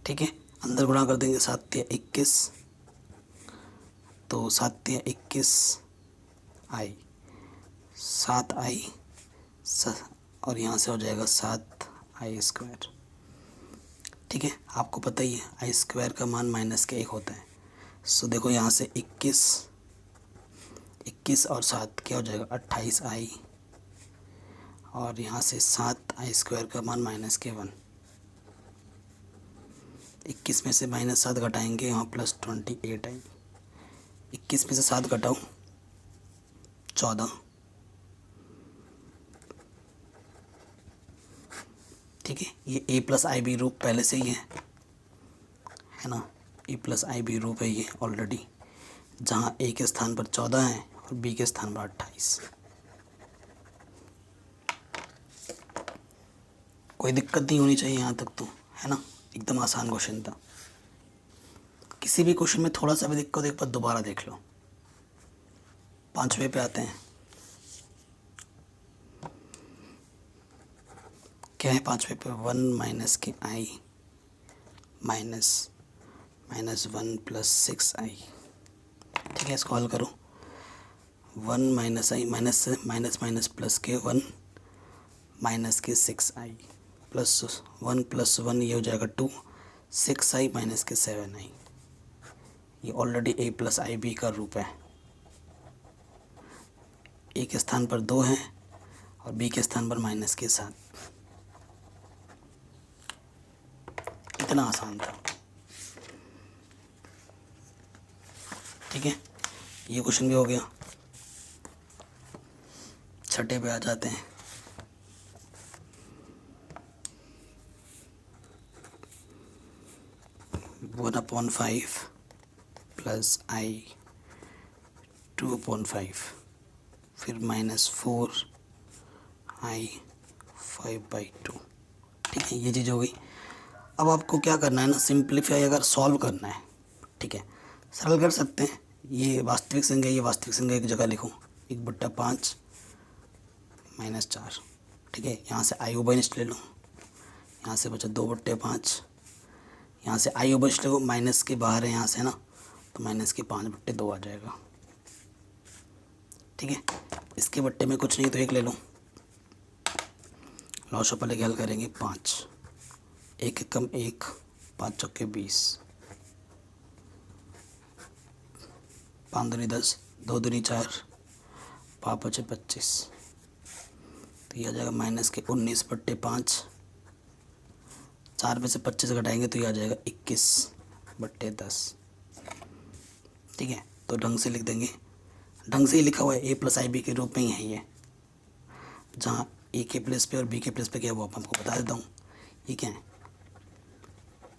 ठीक है, अंदर गुणा कर देंगे, 7 या 21, तो 7 या 21 आई, 7 आई, और यहाँ से हो जाएगा 7 आई स्क्वायर। ठीक है, आपको पता ही है आई स्क्वायर का मान माइनस के 1 होता है। सो देखो यहाँ से 21 और 7 क्या हो जाएगा, 28 आई, और यहाँ से 7 आई स्क्वायर का मान माइनस के 1। 21 में से -7 घटाएंगे, यहाँ प्लस 28 आई। 21 में से 7 घटाओ 14, ठीक है। ये a प्लस आई बी रूप पहले से ही है ना, a प्लस आई बी रूप है ये ऑलरेडी, जहाँ a के स्थान पर 14 है और b के स्थान पर 28। कोई दिक्कत नहीं होनी चाहिए यहाँ तक तो, है ना, एकदम आसान क्वेश्चन था। किसी भी क्वेश्चन में थोड़ा सा भी दिक्कत एक बार दोबारा देख लो। 5वें पे आते हैं। क्या है 5वें पे, 1 माइनस के आई माइनस 1 प्लस 6 आई। ठीक है, इसको हल करो। 1 माइनस आई, माइनस से माइनस प्लस के 1 माइनस के 6 आई, प्लस 1 प्लस 1 ये हो जाएगा 2, 6 आई माइनस के 7 आई। ये already a plus i b का रूप है। a के स्थान पर 2 है और b के स्थान पर माइनस के साथ। इतना आसान था। ठीक है, ये क्वेश्चन भी हो गया। छठे पे आ जाते हैं। वन अपॉन 5 प्लस आई 2/5 फिर -4 आई 5/2। ठीक है, ये चीज़ हो गई। अब आपको क्या करना है ना, सिंप्लीफाई अगर सॉल्व करना है, ठीक है, सरल कर सकते हैं। ये वास्तविक संख्या, ये वास्तविक संख्या एक जगह लिखो, 1/5 -4। ठीक है, यहाँ से आई उभयनिष्ठ ले लो, यहाँ से बचा 2/5, यहाँ से आई उभयनिष्ठ लो, माइनस के बाहर है यहाँ से ना, तो -5/2 आ जाएगा। ठीक है, इसके बट्टे में कुछ नहीं तो 1 ले लो। लॉस पहले हल करेंगे 5, 1 एकम 1, 5 चौके 20, 5 दूनी 10, 2 दूनी 4, 5 बचे 25। तो ये आ जाएगा -19/5। 4 में से 25 घटाएंगे तो ये आ जाएगा 21/10। ठीक है, तो ढंग से लिख देंगे। ढंग से ही लिखा हुआ है, a प्लस आई बी के रूप में ही है ये। जहाँ a के प्लेस पे और b के प्लेस पे क्या है वो आपको बता देता हूँ। ये क्या है,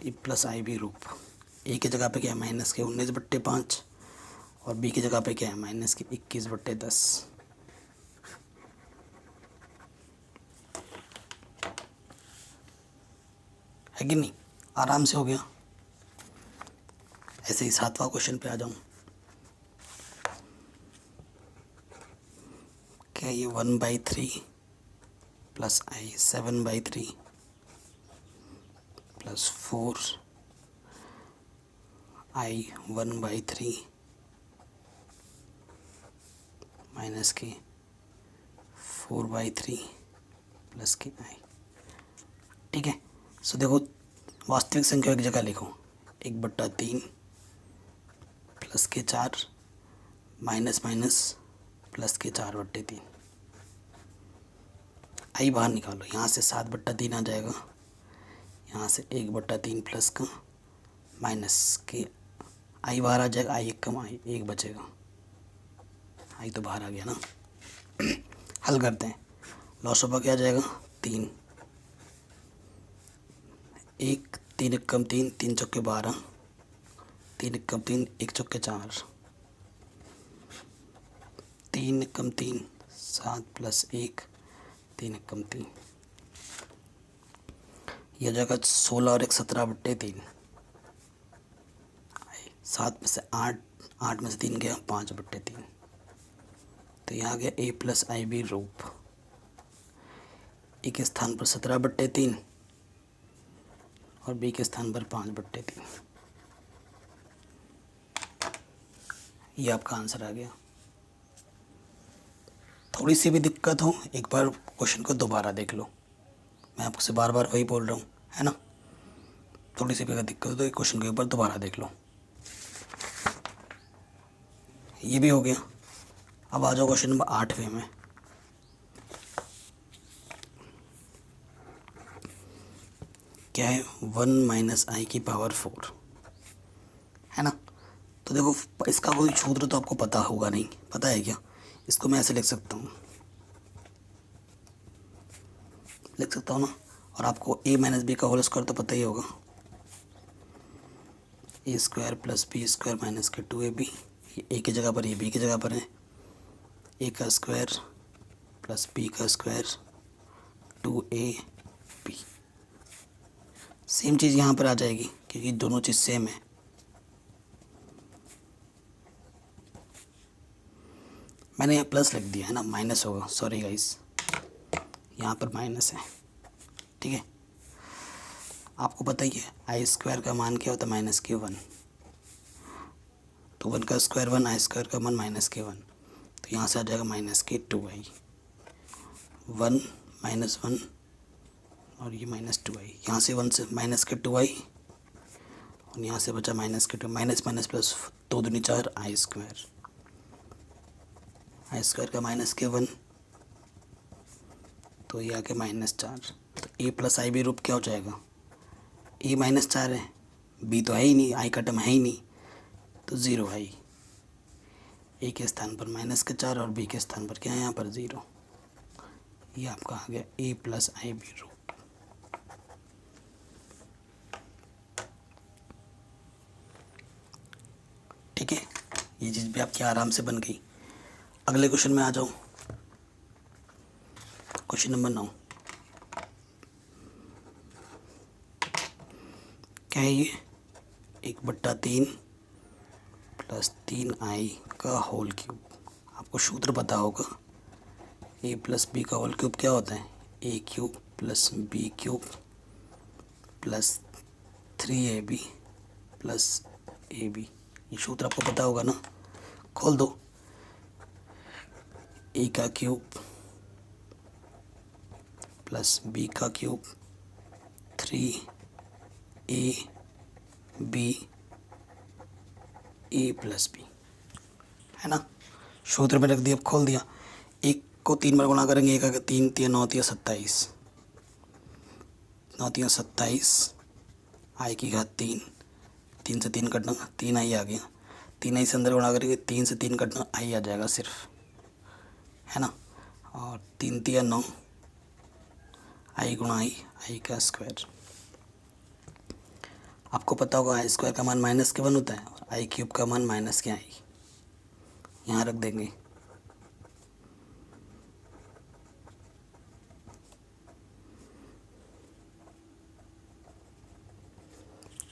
a प्लस आई बी रूप। a की जगह पे क्या है -19/5 और b की जगह पे क्या है -21/10। है कि नहीं, आराम से हो गया। ऐसे ही 7वां क्वेश्चन पे आ जाऊँ। क्या ये 1/3 प्लस आई 7/3 प्लस 4 आई 1/3 माइनस के 4/3 प्लस के आई। ठीक है, सो देखो वास्तविक संख्या एक जगह लिखो, 1/3 प्लस के 4 माइनस प्लस के 4/3। आई बाहर निकालो, यहाँ से 7/3 आ जाएगा, यहाँ से 1/3 प्लस का माइनस के आई बाहर आ जाएगा, आई 1 कम आई 1 बचेगा। आई तो बाहर आ गया ना। हल करते हैं। लॉस ऑफ क्या आ जाएगा 3, 1 3 1 कम 3, 3 चौके 12, 3 1 कम 3, 1 चौके 4, 3 1 कम 3 7 प्लस 1, 3 1 कम 3। यह जगह 16 और 1 17/3। 7 में से 8, 8 में से 3 गया 5/3। तो यहाँ आ गया a प्लस आई बी रूप। ए के स्थान पर 17/3 और बी के स्थान पर 5/3। ये आपका आंसर आ गया। थोड़ी सी भी दिक्कत हो एक बार क्वेश्चन को दोबारा देख लो। मैं आपसे बार बार वही बोल रहा हूँ, है ना। थोड़ी सी भी अगर दिक्कत हो तो क्वेश्चन को एक बार दोबारा देख लो। ये भी हो गया। अब आ जाओ क्वेश्चन नंबर 8वें में। क्या है 1 - आई की पावर 4, है ना। तो देखो इसका कोई सूत्र तो आपको पता होगा नहीं, पता है क्या। इसको मैं ऐसे लिख सकता हूँ ना। और आपको a - b का होल स्क्वायर तो पता ही होगा, a² + b² माइनस के 2ab। ये a की जगह पर, ये b की जगह पर है। a का स्क्वायर प्लस b का स्क्वायर 2ab। सेम चीज़ यहाँ पर आ जाएगी क्योंकि दोनों चीज़ सेम है। मैंने यहाँ प्लस लिख दिया है ना, माइनस होगा, सॉरी गाइस, यहाँ पर माइनस है। ठीक है, आपको पता ही है i² का मान क्या होता है -1। तो 1 का स्क्वायर 1, i² का मान -1। तो यहाँ से आ जाएगा -2i। 1 - 1 और ये -2i। यहाँ से 1 से -2i और यहाँ से बचा माइनस के 2, माइनस माइनस प्लस, 2 दूनी 4, आई स्क्वायर का माइनस के 1, तो ये आके -4। तो ए प्लस आई बी रूप क्या हो जाएगा, ए -4 है, बी तो है ही नहीं, आई का टर्म है ही नहीं, तो 0 आई। ए के स्थान पर -4 और बी के स्थान पर क्या है यहाँ पर 0। ये आपका आ गया ए प्लस आई बी रूप। ठीक है, ये चीज़ भी आपकी आराम से बन गई। अगले क्वेश्चन में आ जाओ, क्वेश्चन नंबर 9। क्या है ये, 1/3 प्लस 3i का होल क्यूब। आपको सूत्र पता होगा, a प्लस बी का होल क्यूब क्या होता है, a cube plus b cube plus 3ab plus ab। ये सूत्र आपको पता होगा ना, खोल दो। a का क्यूब प्लस बी का cube 3ab a plus b, है ना। सूत्र में रख दिया, खोल दिया। एक को 3 बार गुणा करेंगे, एक आगे 3 3 9 3 27, 9 3 27, आई की घात 3, 3 से 3 कटना, 3 आई आ गया। 3 आई से अंदर गुणा करेंगे, 3 से 3 कटना, आई आ जाएगा सिर्फ, है ना। और 3 3 9, आई गुणा आई का स्क्वायर। आपको पता होगा आई स्क्वायर का मान -1 होता है और आई क्यूब का मान -i। यहाँ रख देंगे।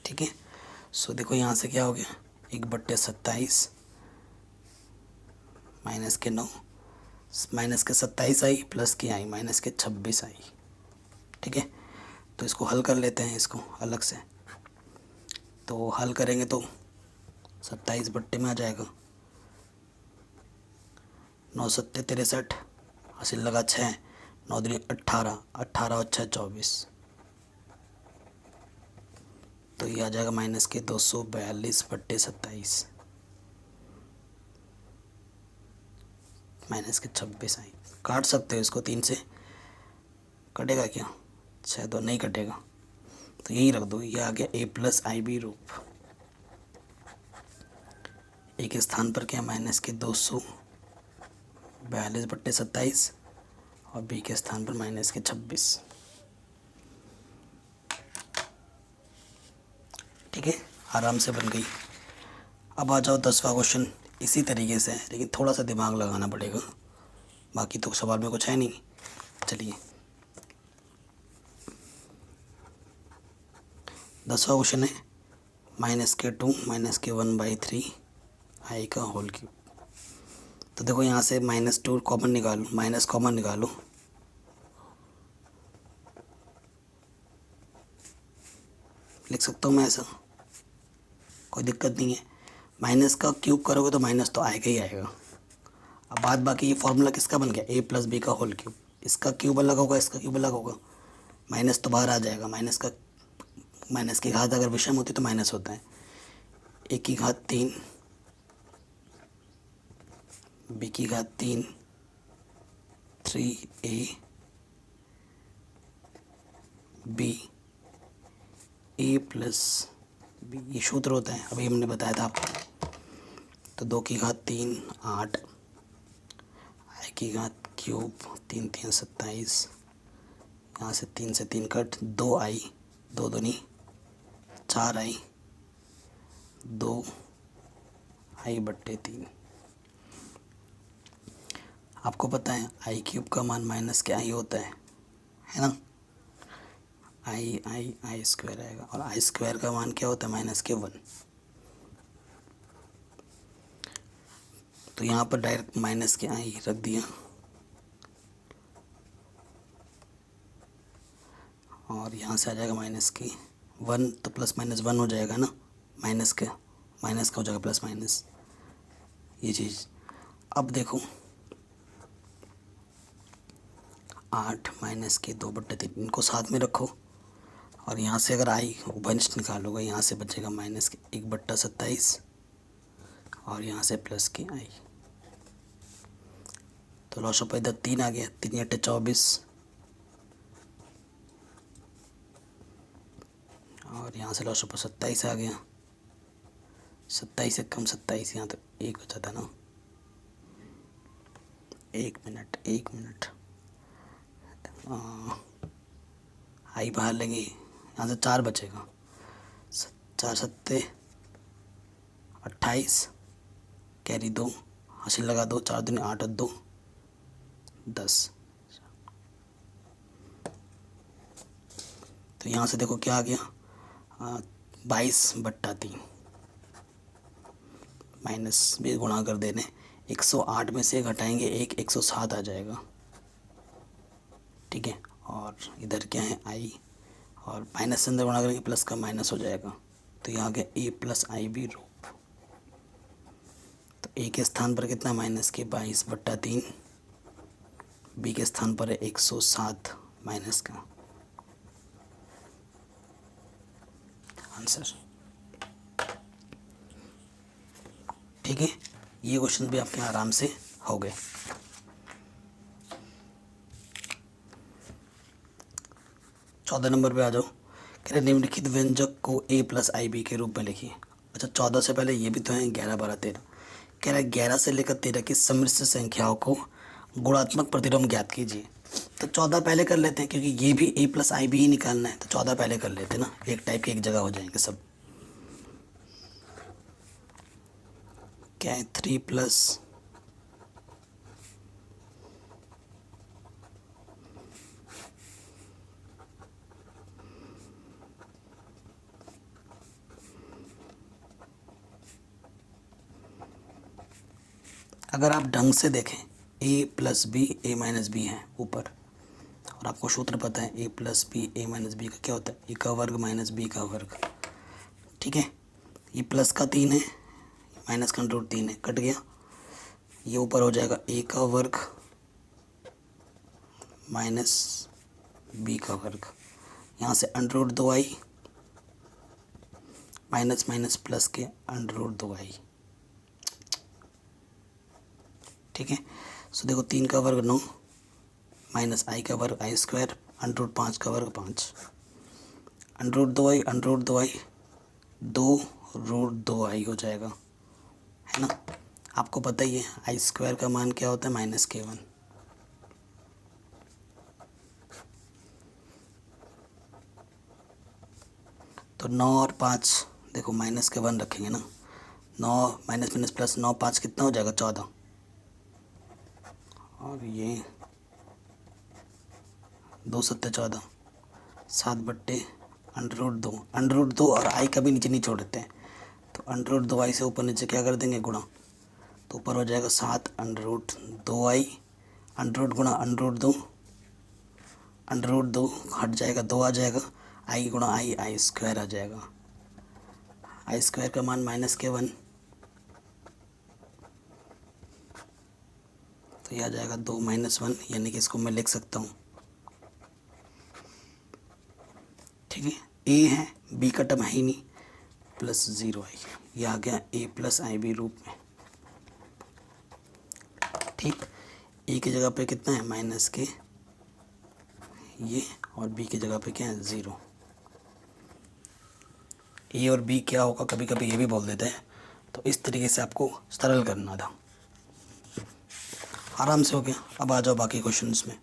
ठीक है, सो देखो यहाँ से क्या हो गया, 1/27 -9, -27 आई प्लस की आई -26 आई। ठीक है, तो इसको हल कर लेते हैं, इसको अलग से। तो हल करेंगे तो 27 बट्टे में आ जाएगा, 9 7 63, हासिल लगा 6, 9 दूनी 18, 18 और 6 24, तो ये आ जाएगा -242/27 -26 आई। काट सकते हो इसको, 3 से कटेगा क्या, 6 2 नहीं कटेगा, तो यही रख दो। ये आ गया a प्लस आई बी रूप। ए के स्थान पर क्या, -242/27 और बी के स्थान पर -26। ठीक है, आराम से बन गई। अब आ जाओ 10वां क्वेश्चन, इसी तरीके से है, लेकिन थोड़ा सा दिमाग लगाना पड़ेगा, बाकी तो सवाल में कुछ है नहीं। चलिए 10वां क्वेश्चन है, -2 -1/3 आई का होल क्यूब। तो देखो यहाँ से -2 कॉमन निकालो, माइनस कॉमन निकालो, लिख सकता हूँ मैं ऐसा, कोई दिक्कत नहीं है। माइनस का क्यूब करोगे तो माइनस तो आएगा ही आएगा। अब बात बाकी, ये फॉर्मूला किसका बन गया, a प्लस बी का होल क्यूब। इसका क्यूब अलग होगा, इसका क्यूब अलग होगा, माइनस तो बाहर आ जाएगा। माइनस की घात अगर विषम होती तो माइनस होता है। a की घात 3, b की घात 3, 3a b a plus B, ये सूत्र होता है, अभी हमने बताया था आपको। तो 2 की घात 3 8, आई की घात क्यूब 3 3 27, यहाँ से 3 से 3 कट, 2 आई, 2 दूनी 4 आई, 2 आई बट्टे 3। आपको पता है आई क्यूब का मान माइनस क्या ही होता है ना। आई स्क्वायर आएगा, और आई स्क्वायर का मान क्या होता है, -1। तो यहाँ पर डायरेक्ट -i रख दिया, और यहाँ से आ जाएगा -1, तो +-1 हो जाएगा ना, माइनस का हो जाएगा +-, ये चीज़। अब देखो 8 -2/3, इनको साथ में रखो और यहाँ से अगर आई उभयनिष्ठ निकालोगे, यहाँ से बचेगा माइनस के 1/27 और यहाँ से प्लस की आई। तो लॉस ऑफ इधर 3 आ गया, 3 × 24 और यहाँ से लॉस ऑफ 27 आ गया। 27 से कम 27, यहाँ तो 1 बचा था ना। 1 मिनट आई बाहर लेंगे, यहाँ से 4 बचेगा। 4 सत्ते 28, कैरी 2, हासिल लगा 2, 4 दूनी 8 और 2 10। तो यहाँ से देखो क्या आ गया, 22/3 माइनस भी गुणा कर देने। 108 में से घटाएंगे 107 आ जाएगा, ठीक है। और इधर क्या है आई, और माइनस से अंदर गुणा करेंगे प्लस का माइनस हो जाएगा। तो यहाँ गया a + IB रूप। तो a के स्थान पर कितना माइनस के 22/3, b के स्थान पर है 107 माइनस का आंसर, ठीक है। ये क्वेश्चन भी आपके आराम से हो गए। चौदह नंबर पे आ जाओ। कह रहे निम्नलिखित व्यंजक को a + IB के रूप में लिखिए। अच्छा 14 से पहले ये भी तो है 11, 12, 13। कह रहा है 11 से लेकर 13 की सम्मिश्र संख्याओं को गुणात्मक प्रतिलोम ज्ञात कीजिए। तो 14 पहले कर लेते हैं, क्योंकि ये भी a + IB ही निकालना है। तो 14 पहले कर लेते हैं ना, एक टाइप के एक जगह हो जाएंगे सब। क्या है 3 + अगर आप ढंग से देखें a + b a - b है ऊपर, और आपको सूत्र पता है a + b a - b का क्या होता है, a का वर्ग - b का वर्ग, ठीक है। ये प्लस का 3 है, माइनस का √3 है, कट गया। ये ऊपर हो जाएगा a का वर्ग - b का वर्ग। यहाँ से √2i माइनस माइनस प्लस के √2i, ठीक है। सो देखो 3 का वर्ग 9 माइनस i का वर्ग i², √5 का वर्ग 5, √2i 2√2i हो जाएगा, है ना। आपको पता ही है i² का मान क्या होता है -k1। तो 9 और 5 देखो माइनस के 1 रखेंगे ना, 9 माइनस माइनस प्लस 9 5 कितना हो जाएगा 14, और ये 2 सत्ते 14, 7/2 √2 और i का भी नीचे नहीं छोड़ते हैं। तो √2i से ऊपर नीचे क्या कर देंगे गुणा, तो ऊपर हो जाएगा 7 √2i, गुणा √2 हट जाएगा 2 आ जाएगा, i गुणा i² आ जाएगा। i² का मान -k1, तो यह आ जाएगा 2 - 1, यानी कि इसको मैं लिख सकता हूँ, ठीक है। a है, b का टर्म है ही नहीं, +0i, यह आ गया a + IB रूप में, ठीक। a की जगह पे कितना है -k ये, और b की जगह पे क्या है 0। a और b क्या होगा कभी कभी ये भी बोल देते हैं, तो इस तरीके से आपको सरल करना था, आराम से हो गया। अब आ जाओ बाकी क्वेश्चंस में।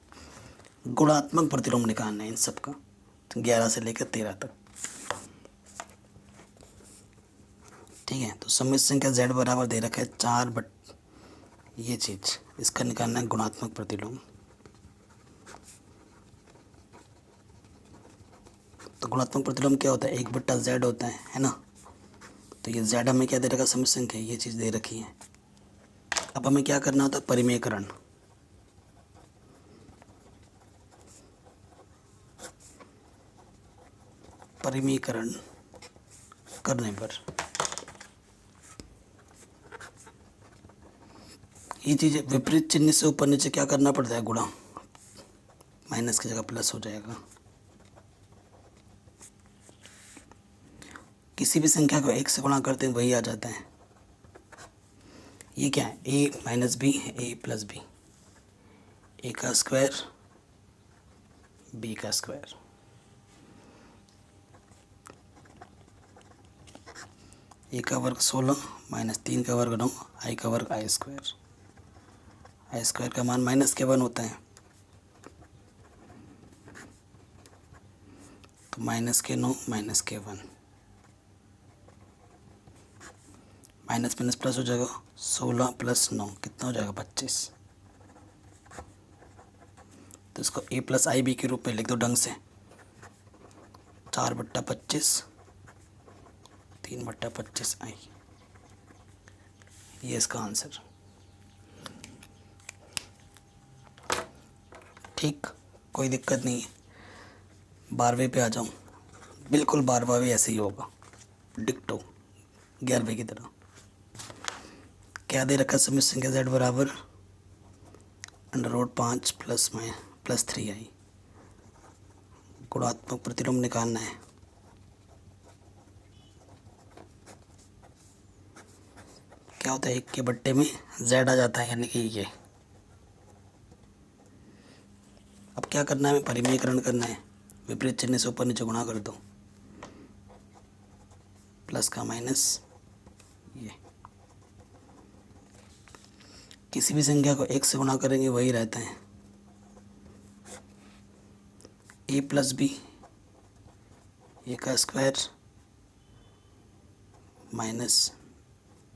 गुणात्मक प्रतिलोम निकालना है इन सब का, 11 से लेकर 13 तक, ठीक है। तो सम्मिश्र संख्या z बराबर दे रखा है 4 ये चीज़, इसका निकालना है गुणात्मक प्रतिलोम। तो गुणात्मक प्रतिलोम क्या होता है 1/z होता है ना। तो ये z हमें क्या दे रखा है सम्मिश्र संख्या, ये चीज़ दे रखी है। अब हमें क्या करना होता है परिमेयकरण, करने पर ये चीज़ विपरीत चिन्ह से ऊपर नीचे क्या करना पड़ता है गुणा, माइनस की जगह प्लस हो जाएगा, किसी भी संख्या को 1 से गुणा करते हैं वही आ जाता है। ये क्या है, a minus B A plus B, A का स्क्वायर बी का स्क्वायर। ए का वर्ग 16 माइनस 3 का वर्ग 9, आई का वर्ग आई स्क्वायर। आई स्क्वायर का मान माइनस के 1 होता है, तो माइनस के 9 माइनस के 1, माइनस माइनस प्लस हो जाएगा, 16 प्लस 9 कितना हो जाएगा 25। तो इसको a प्लस आई बी के रूप में लिख दो ढंग से, 4/25 3/25 आई, ये इसका आंसर। ठीक, कोई दिक्कत नहीं है। 12वें पे आ जाऊँ, बिल्कुल 12वां ऐसे ही होगा, डिक्टो 11वें की तरह। क्या दे रखा समीप संख्या z बराबर √5 प्लस 3i। गुणात्मक प्रतिलोम निकालना है। क्या होता है, 1 के बट्टे में z आ जाता है, यानी कि ये। अब क्या करना है, परिमेयकरण करना है, विपरीत चिन्ह से ऊपर नीचे गुणा कर दो, प्लस का माइनस, ये किसी भी संख्या को 1 से गुणा करेंगे वही रहता है। a प्लस बी, ए का स्क्वायर माइनस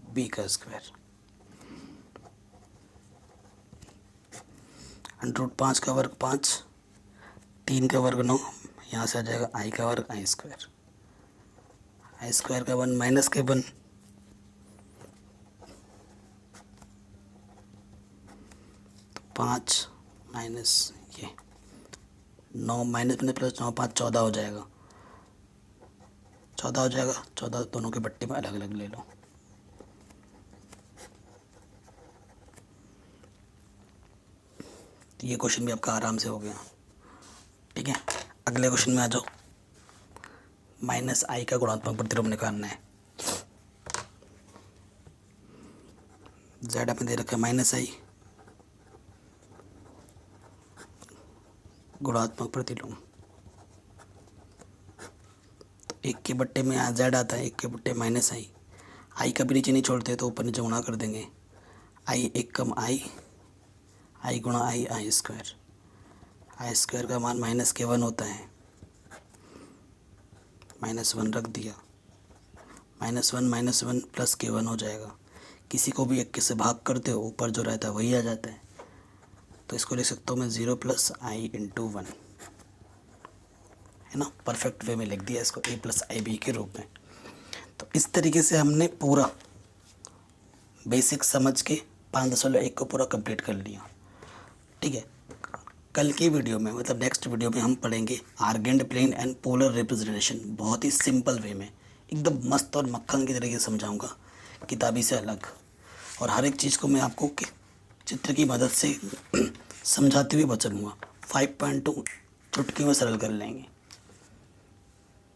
बी का स्क्वायर, √5 का वर्ग 5, 3 का वर्ग 9, यहाँ से आ जाएगा आई का वर्ग आई स्क्वायर। आई स्क्वायर का 1 माइनस के 1, तो 5 माइनस ये 9 माइनस में प्लस 9 5 14 हो जाएगा, 14 हो जाएगा। 14 दोनों के बट्टे में अलग अलग ले लो। ये क्वेश्चन भी आपका आराम से हो गया। ठीक है, अगले क्वेश्चन में आ जाओ। माइनस आई का गुणात्मक प्रतिलोम निकालना है। जेड हमें दे रखा है माइनस आई, गुणात्मक प्रतिलोम, तो 1 के बट्टे में यहाँ जेड आता है, 1 के बट्टे माइनस आई। आई का भी नीचे नहीं छोड़ते तो ऊपर नीचे गुणा कर देंगे। आई 1 कम आई गुणा आई स्क्वायर। आई स्क्वायर का मान माइनस के 1 होता है, -1 रख दिया, -1 प्लस के 1 हो जाएगा। किसी को भी 1 से भाग करते हो ऊपर जो रहता है वही आ जाता है, तो इसको लिख सकता हूँ मैं 0 प्लस आई इंटू 1, है ना। परफेक्ट वे में लिख दिया इसको a प्लस आई बी के रूप में। तो इस तरीके से हमने पूरा बेसिक समझ के 5.1 को पूरा कंप्लीट कर लिया। ठीक है, कल की वीडियो में मतलब नेक्स्ट वीडियो में हम पढ़ेंगे आर्गेंड प्लेन एंड पोलर रिप्रेजेंटेशन, बहुत ही सिंपल वे में, एकदम मस्त और मक्खन की तरीके से समझाऊंगा, किताबी से अलग। और हर एक चीज़ को मैं आपको चित्र की मदद से समझाते हुए बचूंगा। 5.2 चुटकी में सरल कर लेंगे।